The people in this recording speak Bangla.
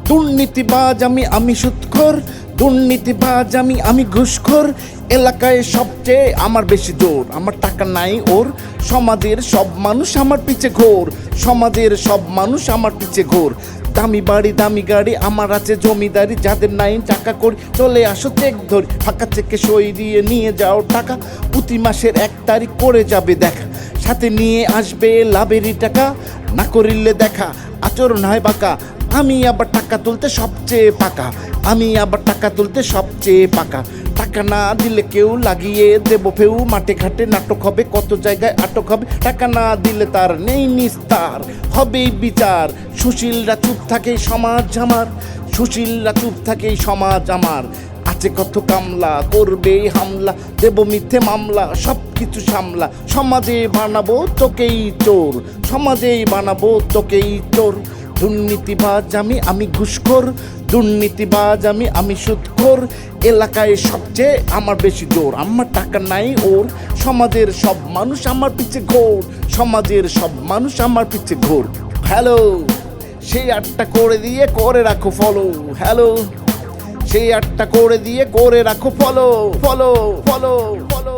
দুর্নীতিবাজ আমি সুদখোর, দুর্নীতিবাজ আমি ঘুষখোর। এলাকায় সবচেয়ে আমার বেশি জোর, আমার টাকা নাই ওর। সমাজের সব মানুষ আমার পিছে ঘোর, সমাজের সব মানুষ আমার পিছে ঘোর। দামি বাড়ি দামি গাড়ি আমার আছে জমিদারি, যাদের নাই টাকা করি চলে আসো চেক ধরি। ফাঁকা চেকে সই দিয়ে নিয়ে যাও টাকা, প্রতি মাসের 1 তারিখ করে যাবে দেখা। সাথে নিয়ে আসবে লাভেরই টাকা, না করিলে দেখা আচরণ হয় বাঁকা। আমি আবার টাকা তুলতে সবচেয়ে পাকা, আমি আবার টাকা তুলতে সবচেয়ে পাকা। টাকা না দিলে কেউ লাগিয়ে দেবো ফেউ, মাঠে ঘাটে নাটক হবে, কত জায়গায় আটক হবে। টাকা না দিলে তার নেই নিস্তার, হবেই বিচার। সুশীলরা চুপ থাকে সমাজ আমার, সুশীলরা চুপ থাকে সমাজ আমার। আছে কত কামলা করবে হামলা, দেব মিথ্যে মামলা, সব কিছু সামলা। সমাজে বানাবো তোকেই চোর, সমাজেই বানাবো তোকেই চোর। দুর্নীতিবাজ আমি ঘুষখোর, দুর্নীতিবাজ আমি সুদখোর। এলাকায় সবচেয়ে আমার বেশি জোর, আমার টাকা নাই ওর। সমাজের সব মানুষ আমার পিছে ঘোর, সমাজের সব মানুষ আমার পিছে ঘোর। হ্যালো, সেই 8টা করে দিয়ে করে রাখো ফলো। হ্যালো, সেই 8টা করে দিয়ে করে রাখো ফলো ফলো ফলো ফলো।